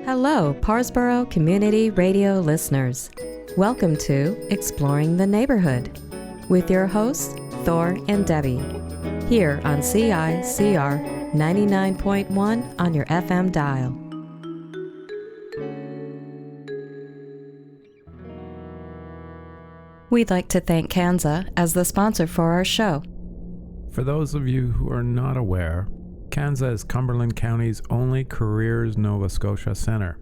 Hello, Parsboro Community Radio listeners. Welcome to Exploring the Neighborhood with your hosts, Thor and Debbie, here on CICR 99.1 on your FM dial. We'd like to thank Kanza as the sponsor for our show. For those of you who are not aware, Kanza is Cumberland County's only Careers Nova Scotia Centre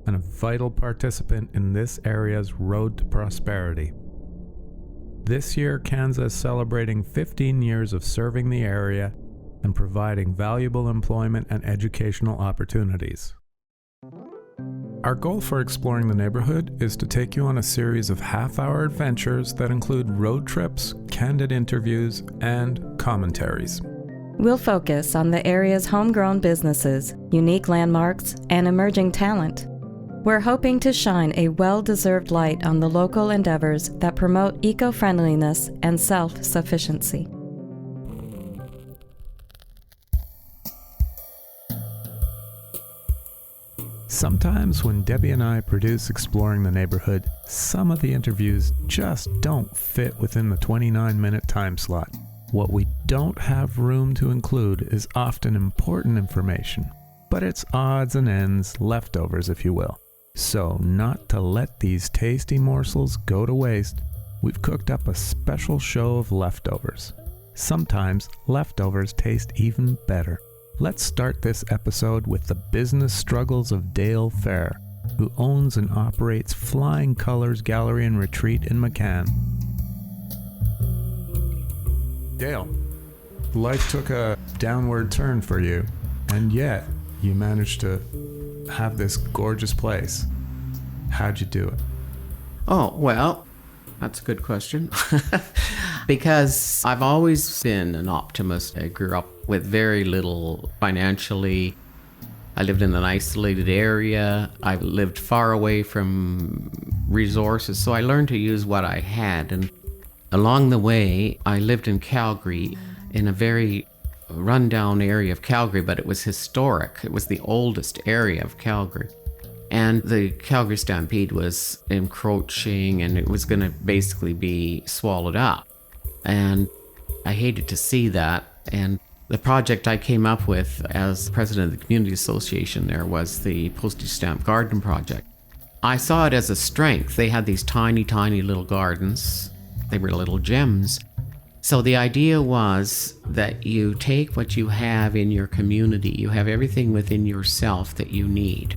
and a vital participant in this area's road to prosperity. This year, Kanza is celebrating 15 years of serving the area and providing valuable employment and educational opportunities. Our goal for Exploring the Neighborhood is to take you on a series of half-hour adventures that include road trips, candid interviews, and commentaries. We'll focus on the area's homegrown businesses, unique landmarks, and emerging talent. We're hoping to shine a well-deserved light on the local endeavors that promote eco-friendliness and self-sufficiency. Sometimes when Debbie and I produce Exploring the Neighborhood, some of the interviews just don't fit within the 29-minute time slot. What we don't have room to include is often important information, but it's odds and ends, leftovers if you will. So, not to let these tasty morsels go to waste, we've cooked up a special show of leftovers. Sometimes leftovers taste even better. Let's start this episode with the business struggles of Dale Fehr, who owns and operates Flying Colors Gallery and Retreat in Maccan. Dale, life took a downward turn for you, and yet you managed to have this gorgeous place. How'd you do it? Oh, well, that's a good question. Because I've always been an optimist. I grew up with very little financially. I lived in an isolated area. I lived far away from resources, so I learned to use what I had. And along the way, I lived in Calgary, in a very rundown area of Calgary, but it was historic. It was the oldest area of Calgary. And the Calgary Stampede was encroaching, and it was going to basically be swallowed up. And I hated to see that. And the project I came up with as president of the community association there was the postage stamp garden project. I saw it as a strength. They had these tiny, tiny little gardens. They were little gems. So the idea was that you take what you have in your community, you have everything within yourself that you need,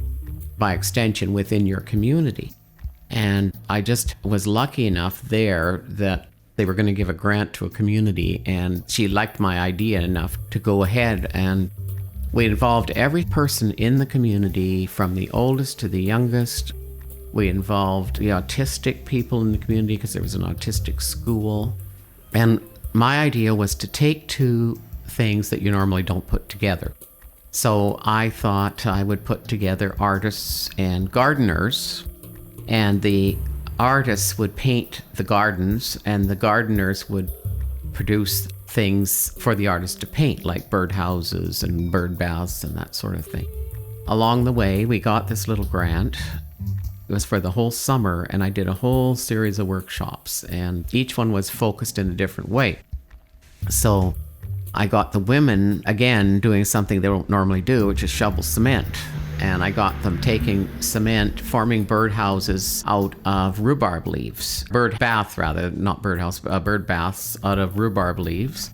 by extension within your community. And I just was lucky enough there that they were going to give a grant to a community, and she liked my idea enough to go ahead, and we involved every person in the community from the oldest to the youngest. We involved the autistic people in the community because there was an autistic school. And my idea was to take two things that you normally don't put together. So I thought I would put together artists and gardeners, and the artists would paint the gardens, and the gardeners would produce things for the artists to paint, like birdhouses and bird baths and that sort of thing. Along the way, we got this little grant. It was for the whole summer, and I did a whole series of workshops, and each one was focused in a different way. So I got the women, again, doing something they don't normally do, which is shovel cement. And I got them taking cement, forming birdhouses out of rhubarb leaves. Bird baths out of rhubarb leaves.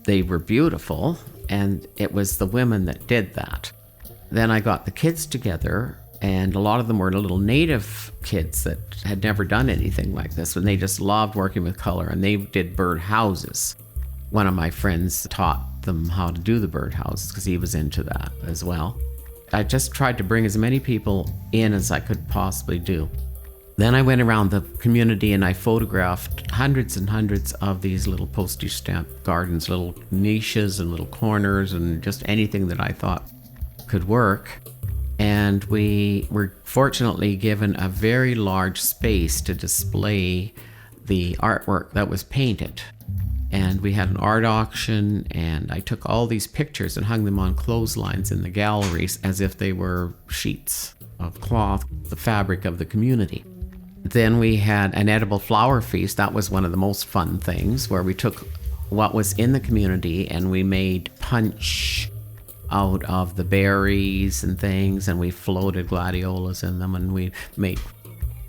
They were beautiful, and it was the women that did that. Then I got the kids together, and a lot of them were little native kids that had never done anything like this, and they just loved working with color, and they did bird houses. One of my friends taught them how to do the bird houses because he was into that as well. I just tried to bring as many people in as I could possibly do. Then I went around the community and I photographed hundreds and hundreds of these little postage stamp gardens, little niches and little corners and just anything that I thought could work. And we were fortunately given a very large space to display the artwork that was painted. And we had an art auction, and I took all these pictures and hung them on clotheslines in the galleries as if they were sheets of cloth, the fabric of the community. Then we had an edible flower feast. That was one of the most fun things, where we took what was in the community and we made punch out of the berries and things, and we floated gladiolas in them, and we made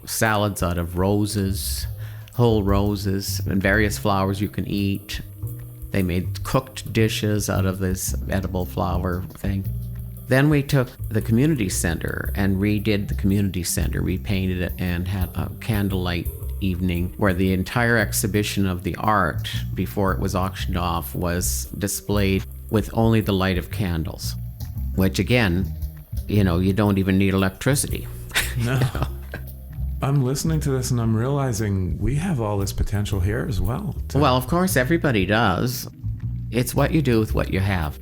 salads out of roses, whole roses, and various flowers you can eat. They made cooked dishes out of this edible flower thing. Then we took the community center and redid the community center, repainted it, and had a candlelight evening where the entire exhibition of the art, before it was auctioned off, was displayed with only the light of candles, which again, you don't even need electricity. No. I'm listening to this and I'm realizing we have all this potential here as well. Well, of course, everybody does. It's what you do with what you have.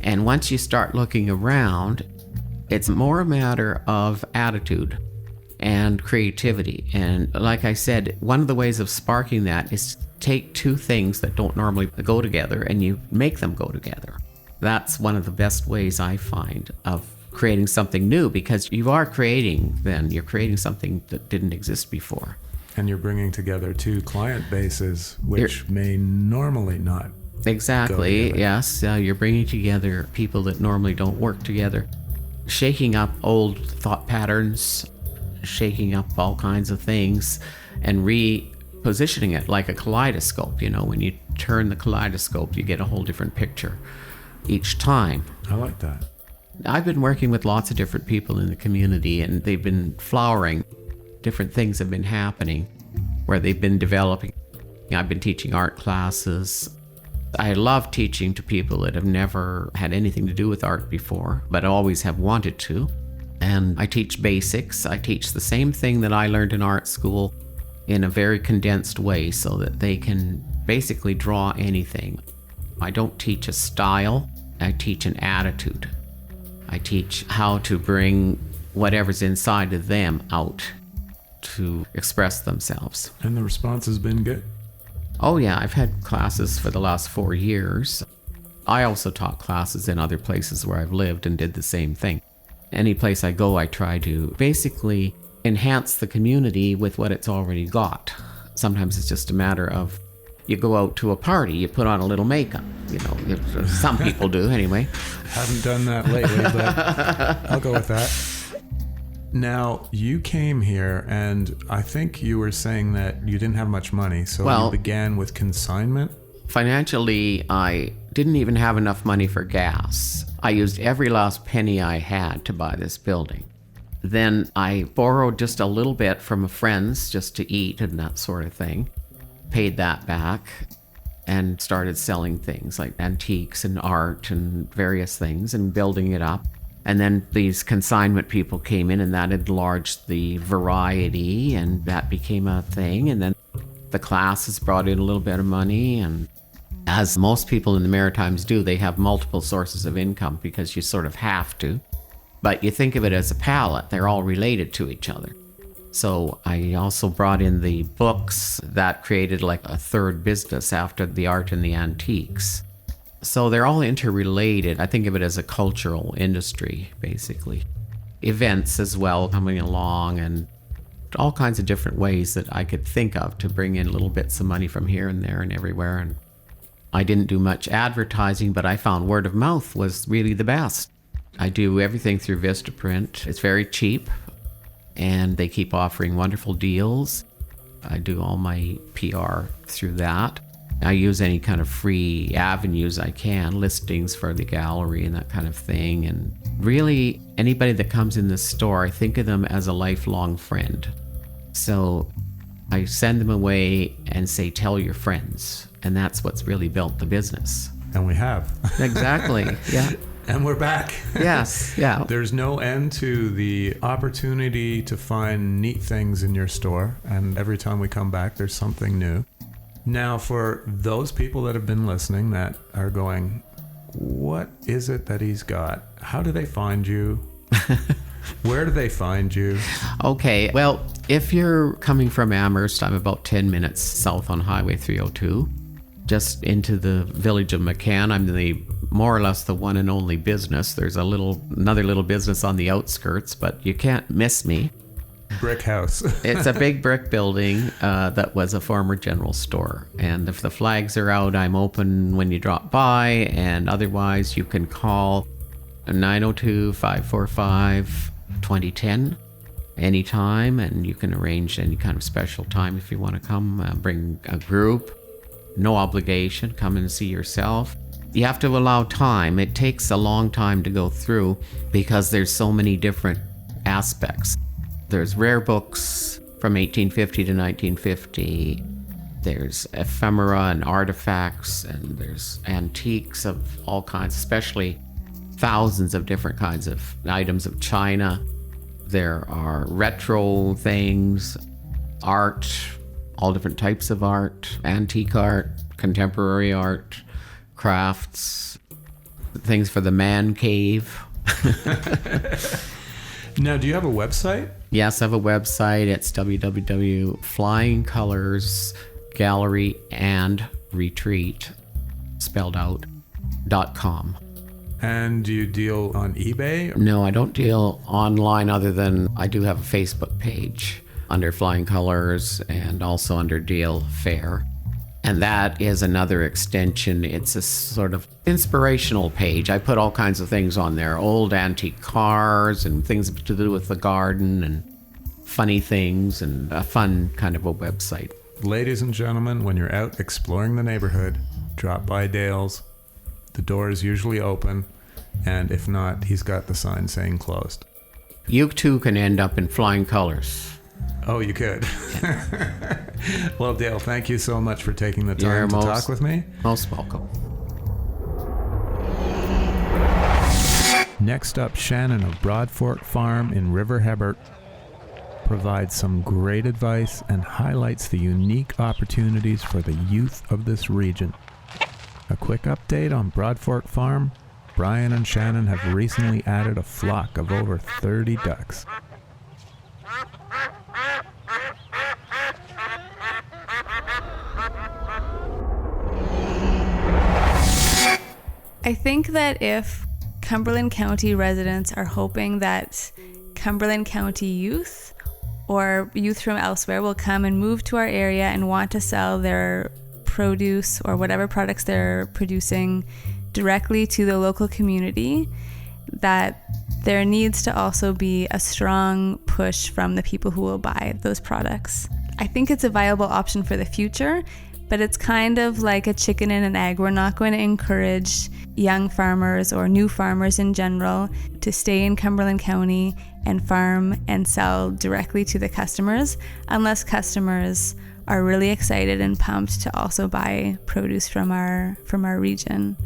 And once you start looking around, it's more a matter of attitude and creativity. And like I said, one of the ways of sparking that is to take two things that don't normally go together and you make them go together. That's one of the best ways I find of creating something new, because you're creating something that didn't exist before. And you're bringing together two client bases, which may normally not. Exactly, yes. You're bringing together people that normally don't work together, shaking up old thought patterns, shaking up all kinds of things, and repositioning it like a kaleidoscope. When you turn the kaleidoscope, you get a whole different picture each time. I like that. I've been working with lots of different people in the community, and they've been flowering. Different things have been happening where they've been developing. I've been teaching art classes. I love teaching to people that have never had anything to do with art before, but always have wanted to. And I teach basics. I teach the same thing that I learned in art school in a very condensed way so that they can basically draw anything. I don't teach a style. I teach an attitude. I teach how to bring whatever's inside of them out to express themselves. And the response has been good. Oh yeah, I've had classes for the last 4 years. I also taught classes in other places where I've lived and did the same thing. Any place I go, I try to basically enhance the community with what it's already got. Sometimes it's just a matter of, you go out to a party, you put on a little makeup. Some people do anyway. Haven't done that lately, but I'll go with that. Now, you came here, and I think you were saying that you didn't have much money, so you began with consignment? Financially, I didn't even have enough money for gas. I used every last penny I had to buy this building. Then I borrowed just a little bit from friends just to eat and that sort of thing. Paid that back and started selling things like antiques and art and various things and building it up. And then these consignment people came in, and that enlarged the variety, and that became a thing. And then the classes brought in a little bit of money. And as most people in the Maritimes do, they have multiple sources of income because you sort of have to. But you think of it as a palette. They're all related to each other. So I also brought in the books that created like a third business after the art and the antiques. So they're all interrelated. I think of it as a cultural industry, basically. Events as well coming along, and all kinds of different ways that I could think of to bring in little bits of money from here and there and everywhere. And I didn't do much advertising, but I found word of mouth was really the best. I do everything through Vistaprint. It's very cheap, and they keep offering wonderful deals. I do all my PR through that. I use any kind of free avenues I can, listings for the gallery and that kind of thing. And really, anybody that comes in the store, I think of them as a lifelong friend. So I send them away and say, tell your friends. And that's what's really built the business. And we have. Exactly, yeah. And we're back. Yes, yeah. There's no end to the opportunity to find neat things in your store. And every time we come back, there's something new. Now, for those people that have been listening that are going, what is it that he's got? How do they find you? Where do they find you? Okay, well, if you're coming from Amherst, I'm about 10 minutes south on Highway 302. just into the village of Maccan. I'm more or less the one and only business. There's another little business on the outskirts, but you can't miss me. Brick house. It's a big brick building that was a former general store. And if the flags are out, I'm open when you drop by. And otherwise, you can call 902-545-2010 anytime. And you can arrange any kind of special time if you want to come. Bring a group. No obligation. Come and see yourself. You have to allow time. It takes a long time to go through because there's so many different aspects. There's rare books from 1850 to 1950. There's ephemera and artifacts, and there's antiques of all kinds, especially thousands of different kinds of items of china. There are retro things, art, all different types of art, antique art, contemporary art, crafts, things for the man cave. Now, do you have a website? Yes, I have a website. It's www.flyingcolorsgalleryandretreat, spelled out, .com. And do you deal on eBay? No, I don't deal online other than I do have a Facebook page under Flying Colors and also under Dale Fehr. And that is another extension. It's a sort of inspirational page. I put all kinds of things on there, old antique cars and things to do with the garden and funny things, and a fun kind of a website. Ladies and gentlemen, when you're out exploring the neighborhood, drop by Dale's. The door is usually open, and if not, he's got the sign saying closed. You too can end up in Flying Colors. Oh, you could. Well, Dale, thank you so much for taking the time to talk with me. Most welcome. Next up, Shannon of Broadford Farm in River Hebert provides some great advice and highlights the unique opportunities for the youth of this region. A quick update on Broadford Farm. Brian and Shannon have recently added a flock of over 30 ducks. I think that if Cumberland County residents are hoping that Cumberland County youth or youth from elsewhere will come and move to our area and want to sell their produce or whatever products they're producing directly to the local community, that there needs to also be a strong push from the people who will buy those products. I think it's a viable option for the future, but it's kind of like a chicken and an egg. We're not going to encourage young farmers or new farmers in general to stay in Cumberland County and farm and sell directly to the customers unless customers are really excited and pumped to also buy produce from our region.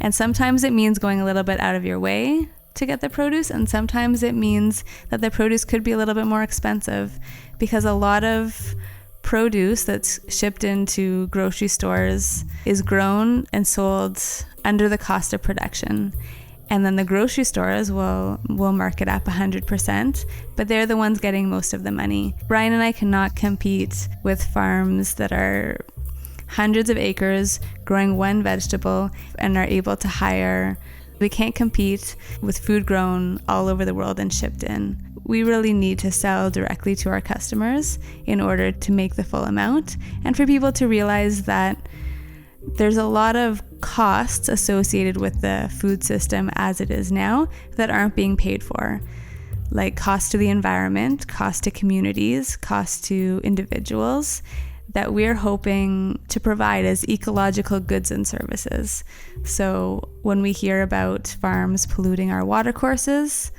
And sometimes it means going a little bit out of your way to get the produce, and sometimes it means that the produce could be a little bit more expensive because a lot of produce that's shipped into grocery stores is grown and sold under the cost of production. And then the grocery stores will mark it up 100%, but they're the ones getting most of the money. Brian and I cannot compete with farms that are hundreds of acres growing one vegetable and are able to hire. We can't compete with food grown all over the world and shipped in. We really need to sell directly to our customers in order to make the full amount, and for people to realize that there's a lot of costs associated with the food system as it is now that aren't being paid for, like cost to the environment, cost to communities, cost to individuals, that we're hoping to provide as ecological goods and services. So when we hear about farms polluting our watercourses,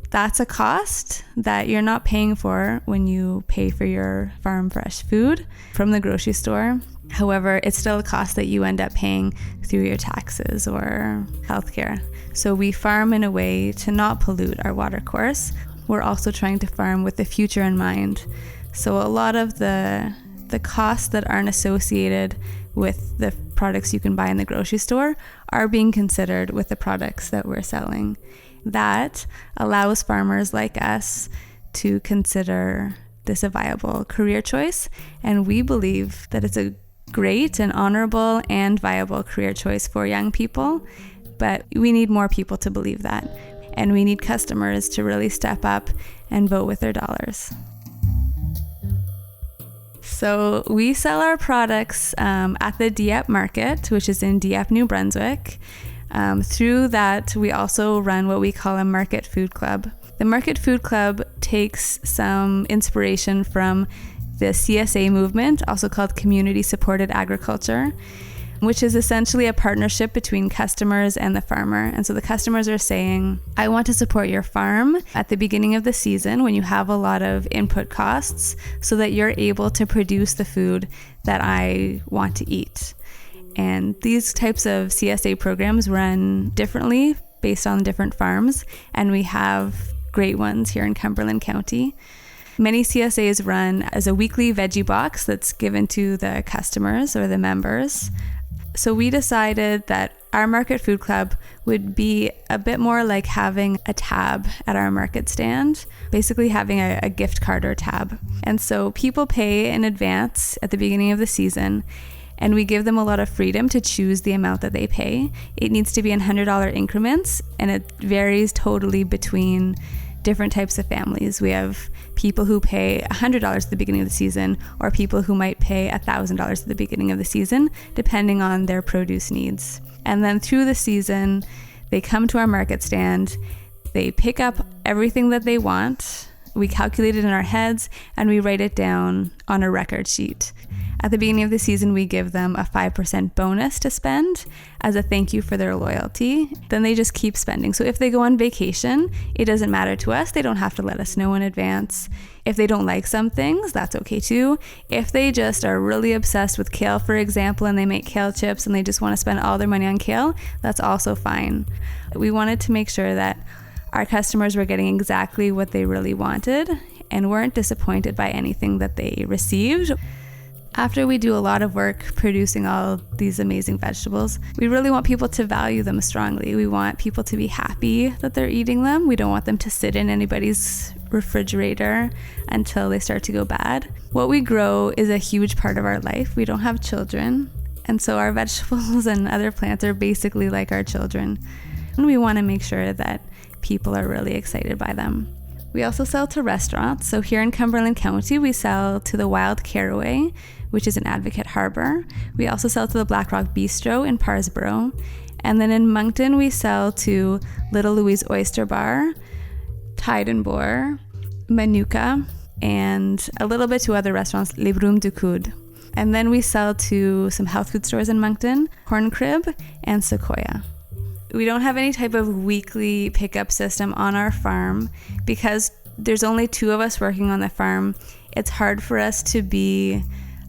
that's a cost that you're not paying for when you pay for your farm fresh food from the grocery store. However, it's still a cost that you end up paying through your taxes or healthcare. So we farm in a way to not pollute our watercourse. We're also trying to farm with the future in mind. So a lot of the costs that aren't associated with the products you can buy in the grocery store are being considered with the products that we're selling. That allows farmers like us to consider this a viable career choice, and we believe that it's a great and honorable and viable career choice for young people, but we need more people to believe that. And we need customers to really step up and vote with their dollars. So we sell our products at the Dieppe Market, which is in Dieppe, New Brunswick. Through that, we also run what we call a Market Food Club. The Market Food Club takes some inspiration from the CSA movement, also called Community Supported Agriculture, which is essentially a partnership between customers and the farmer. And so the customers are saying, I want to support your farm at the beginning of the season when you have a lot of input costs so that you're able to produce the food that I want to eat. And these types of CSA programs run differently based on different farms, and we have great ones here in Cumberland County. Many CSAs run as a weekly veggie box that's given to the customers or the members. So we decided that our Market Food Club would be a bit more like having a tab at our market stand, basically having a gift card or tab. And so people pay in advance at the beginning of the season, and we give them a lot of freedom to choose the amount that they pay. It needs to be in $100 increments, and it varies totally between different types of families. We have people who pay $100 at the beginning of the season, or people who might pay $1,000 at the beginning of the season, depending on their produce needs. And then through the season, they come to our market stand, they pick up everything that they want, we calculate it in our heads, and we write it down on a record sheet. At the beginning of the season, we give them a 5% bonus to spend as a thank you for their loyalty. Then they just keep spending. So if they go on vacation, it doesn't matter to us. They don't have to let us know in advance. If they don't like some things, that's okay too. If they just are really obsessed with kale, for example, and they make kale chips and they just want to spend all their money on kale, that's also fine. We wanted to make sure that our customers were getting exactly what they really wanted and weren't disappointed by anything that they received. After we do a lot of work producing all these amazing vegetables, we really want people to value them strongly. We want people to be happy that they're eating them. We don't want them to sit in anybody's refrigerator until they start to go bad. What we grow is a huge part of our life. We don't have children, and so our vegetables and other plants are basically like our children. And we want to make sure that people are really excited by them. We also sell to restaurants. So here in Cumberland County, we sell to the Wild Caraway, which is in Advocate Harbour. We also sell to the Black Rock Bistro in Parsboro. And then in Moncton, we sell to Little Louise Oyster Bar, Tide and Boar, Manuka, and a little bit to other restaurants, Les Brumes du Coude. And then we sell to some health food stores in Moncton, Horn Crib, and Sequoia. We don't have any type of weekly pickup system on our farm because there's only 2 of us working on the farm. It's hard for us to be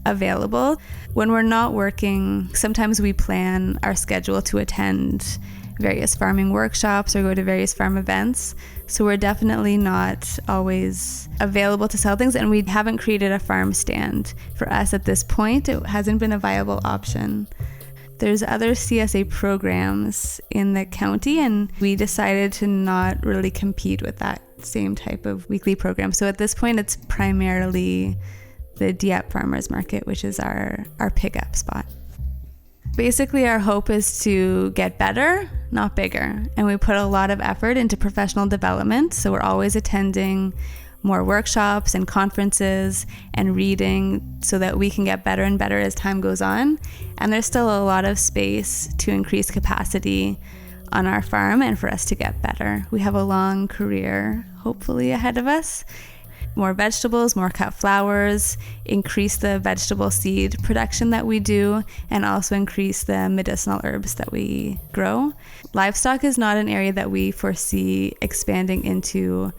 available. When we're not working, sometimes we plan our schedule to attend various farming workshops or go to various farm events. So we're definitely not always available to sell things, and we haven't created a farm stand. For us at this point, it hasn't been a viable option. There's other CSA programs in the county, and we decided to not really compete with that same type of weekly program. So at this point, it's primarily the Dieppe Farmers Market, which is our pickup spot. Basically, our hope is to get better, not bigger. And we put a lot of effort into professional development. So we're always attending more workshops and conferences and reading so that we can get better and better as time goes on. And there's still a lot of space to increase capacity on our farm and for us to get better. We have a long career, hopefully, ahead of us. More vegetables, more cut flowers, increase the vegetable seed production that we do, and also increase the medicinal herbs that we grow. Livestock is not an area that we foresee expanding into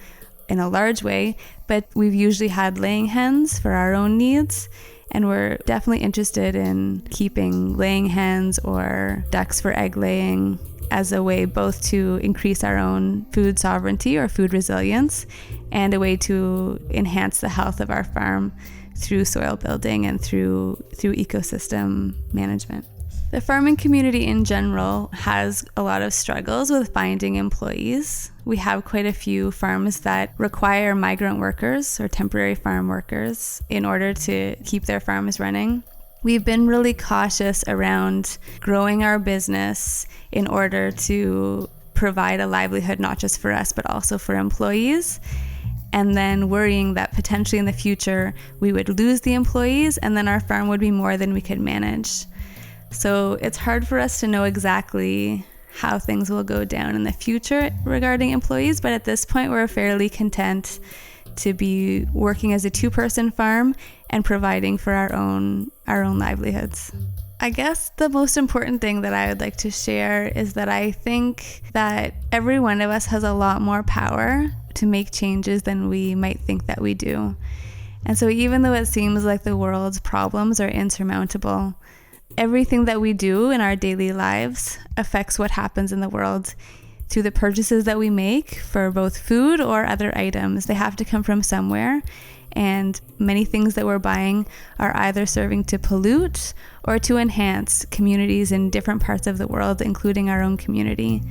in a large way, but we've usually had laying hens for our own needs, and we're definitely interested in keeping laying hens or ducks for egg laying as a way both to increase our own food sovereignty or food resilience and a way to enhance the health of our farm through soil building and through ecosystem management. The farming community in general has a lot of struggles with finding employees. We have quite a few farms that require migrant workers or temporary farm workers in order to keep their farms running. We've been really cautious around growing our business in order to provide a livelihood, not just for us, but also for employees. And then worrying that potentially in the future we would lose the employees and then our farm would be more than we could manage. So it's hard for us to know exactly how things will go down in the future regarding employees, but at this point we're fairly content to be working as a 2-person farm and providing for our own livelihoods. I guess the most important thing that I would like to share is that I think that every one of us has a lot more power to make changes than we might think that we do. And so even though it seems like the world's problems are insurmountable, everything that we do in our daily lives affects what happens in the world. Through the purchases that we make for both food or other items, they have to come from somewhere. And many things that we're buying are either serving to pollute or to enhance communities in different parts of the world, including our own community.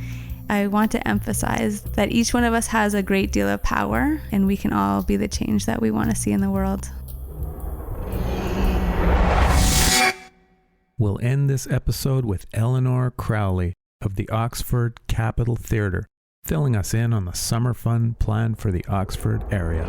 I want to emphasize that each one of us has a great deal of power, and we can all be the change that we want to see in the world. We'll end this episode with Eleanor Crowley of the Oxford Capitol Theatre, filling us in on the summer fun planned for the Oxford area.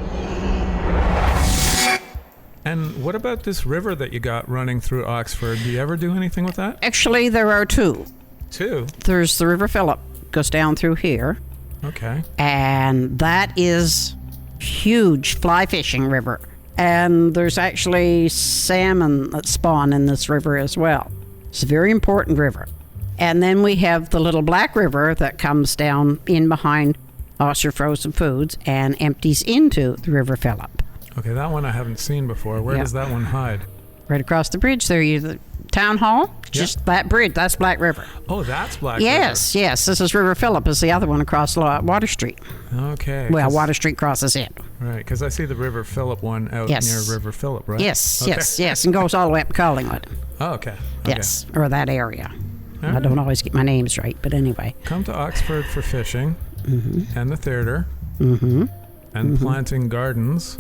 And what about this river that you got running through Oxford? Do you ever do anything with that? Actually, there are two. Two? There's the River Philip, goes down through here. Okay. And that is huge fly fishing river. And there's actually salmon that spawn in this river as well. It's a very important river. And then we have the Little Black River that comes down in behind Oster Frozen Foods and empties into the River Philip. Okay, that one I haven't seen before. Where does that one hide? Right across the bridge there, the town hall, just that bridge, that's Black River. Oh, that's Black River. Yes, this is River Philip, is the other one across Water Street. Okay. Well, Water Street crosses it. Right, because I see the River Philip one out near River Philip, right? Yes, okay. yes, and goes all the way up to Collingwood. Oh, okay. Yes, or that area. All I don't always get my names right, but anyway. Come to Oxford for fishing and the theatre and planting gardens.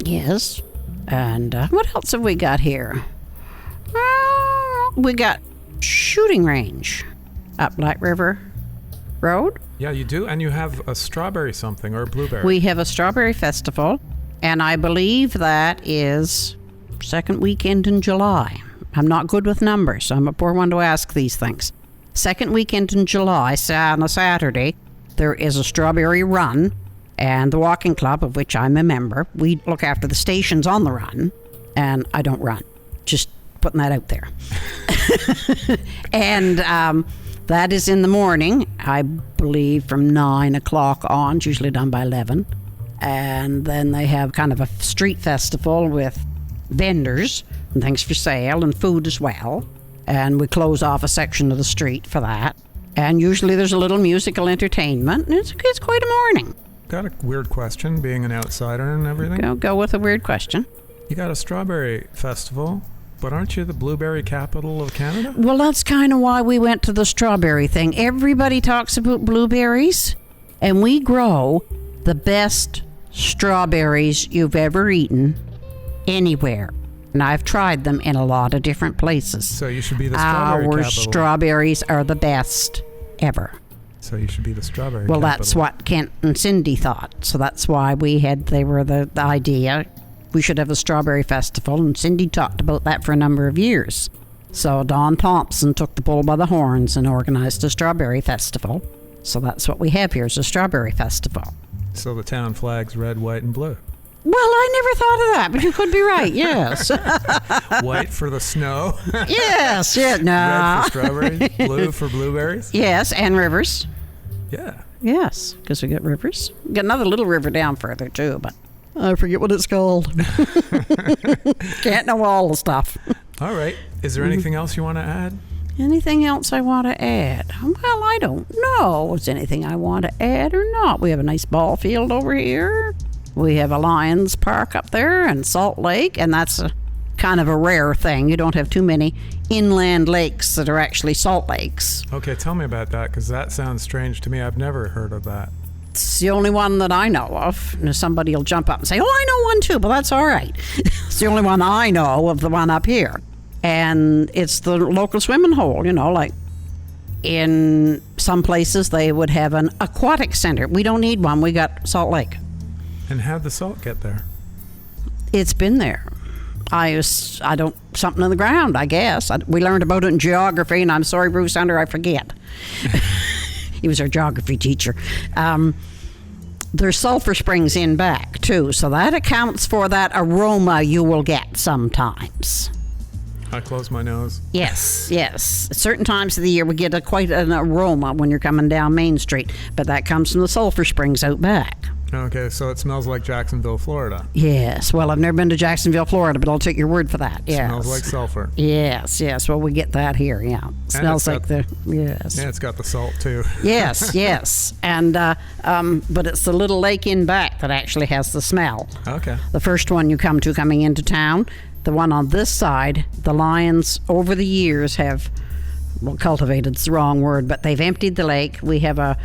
Yes. And what else have we got here? We got shooting range up Black River Road. Yeah, you do. And you have a strawberry something or a blueberry. We have a strawberry festival, and I believe that is second weekend in July. I'm not good with numbers, so I'm a poor one to ask these things. Second weekend in July, on a Saturday, there is a strawberry run. And the walking club, of which I'm a member, we look after the stations on the run, and I don't run. Just putting that out there. And that is in the morning, I believe, from 9 o'clock on. It's usually done by 11. And then they have kind of a street festival with vendors and things for sale and food as well. And we close off a section of the street for that. And usually there's a little musical entertainment, and it's quite a morning. Got a weird question, being an outsider and everything. Go with a weird question. You got a strawberry festival, but aren't you the blueberry capital of Canada? Well, that's kind of why we went to the strawberry thing. Everybody talks about blueberries, and we grow the best strawberries you've ever eaten anywhere. And I've tried them in a lot of different places. So you should be the strawberry capital. Our strawberries are the best ever. So you should be the strawberry Well, capital. that's what Kent and Cindy thought. So that's why they were the idea. We should have a strawberry festival, and Cindy talked about that for a number of years. So Don Thompson took the bull by the horns and organized a strawberry festival. So that's what we have here, is a strawberry festival. So the town flag's red, white, and blue. Well, I never thought of that, but you could be right, yes. White for the snow. Yes, yeah, no. Red for strawberries, blue for blueberries. Yes, and rivers. Yeah. Yes, because we got rivers. We got another little river down further, too, but I forget what it's called. Can't know all the stuff. All right. Is there anything else you want to add? Anything else I want to add? Well, I don't know. Is anything I want to add or not? We have a nice ball field over here. We have a Lions Park up there and Salt Lake, and that's a kind of a rare thing. You don't have too many inland lakes that are actually salt lakes. Okay, tell me about that, because that sounds strange to me. I've never heard of that. It's the only one that I know of. And somebody will jump up and say, oh, I know one too, but that's all right. It's the only one I know of, the one up here. And it's the local swimming hole, like in some places they would have an aquatic center. We don't need one. We got Salt Lake. And how'd the salt get there? It's been there. Something in the ground, I guess. We learned about it in geography, and I'm sorry, Bruce Hunter, I forget. He was our geography teacher. There's sulfur springs in back, too, so that accounts for that aroma you will get sometimes. I close my nose. Yes. At certain times of the year, we get quite an aroma when you're coming down Main Street, but that comes from the sulfur springs out back. Okay, so it smells like Jacksonville, Florida. Yes. Well, I've never been to Jacksonville, Florida, but I'll take your word for that. Yes. Smells like sulfur. Yes. Well, we get that here, yeah. Smells like yes. Yeah, it's got the salt, too. Yes. And, but it's the little lake in back that actually has the smell. Okay. The first one you come to coming into town, the one on this side, the Lions over the years have, cultivated's the wrong word, but they've emptied the lake. We have a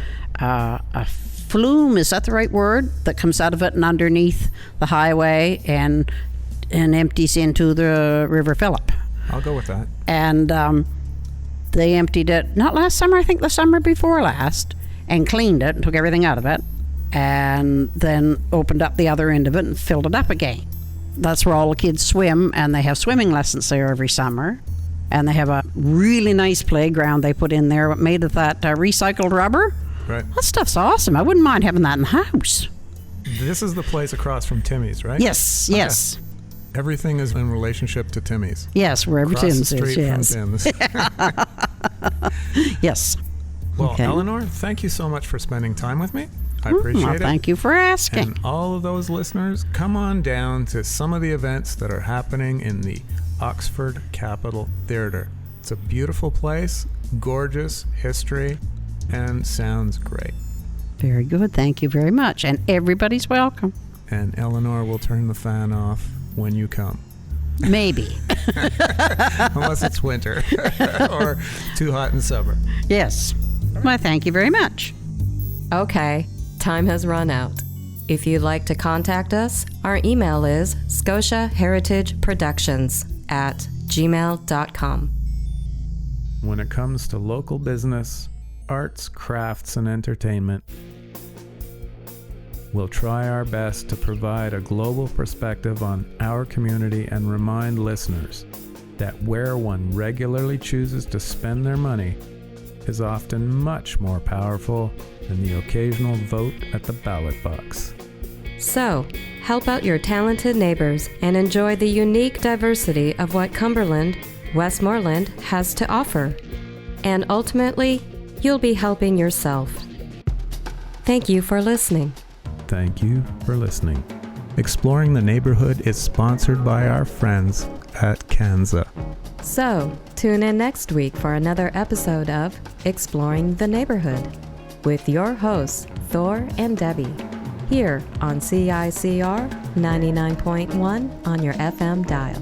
flume, is that the right word, that comes out of it and underneath the highway and empties into the River Phillip. I'll go with that. And they emptied it, not last summer, I think the summer before last, and cleaned it and took everything out of it, and then opened up the other end of it and filled it up again. That's where all the kids swim, and they have swimming lessons there every summer. And they have a really nice playground they put in there made of that recycled rubber. Right. That stuff's awesome. I wouldn't mind having that in the house. This is the place across from Timmy's, right? Yes. Everything is in relationship to Timmy's. Yes, wherever Across Tim's the street is. from Tim's. Yes. Well, Okay. Eleanor, thank you so much for spending time with me. I appreciate Well, it. thank you for asking. And all of those listeners, come on down to some of the events that are happening in the Oxford Capitol Theatre. It's a beautiful place, gorgeous history, and sounds great. Very good. Thank you very much. And everybody's welcome. And Eleanor will turn the fan off when you come. Maybe. Unless it's winter or too hot in summer. Yes. Well, thank you very much. Okay, time has run out. If you'd like to contact us, our email is scotiaheritageproductions@gmail.com. When it comes to local business, arts, crafts, and entertainment, we'll try our best to provide a global perspective on our community and remind listeners that where one regularly chooses to spend their money is often much more powerful than the occasional vote at the ballot box. So, help out your talented neighbors and enjoy the unique diversity of what Cumberland, Westmoreland has to offer. And ultimately, you'll be helping yourself. Thank you for listening. Thank you for listening. Exploring the Neighborhood is sponsored by our friends at Kanza. So, tune in next week for another episode of Exploring the Neighborhood with your hosts, Thor and Debbie, here on CICR 99.1 on your FM dial.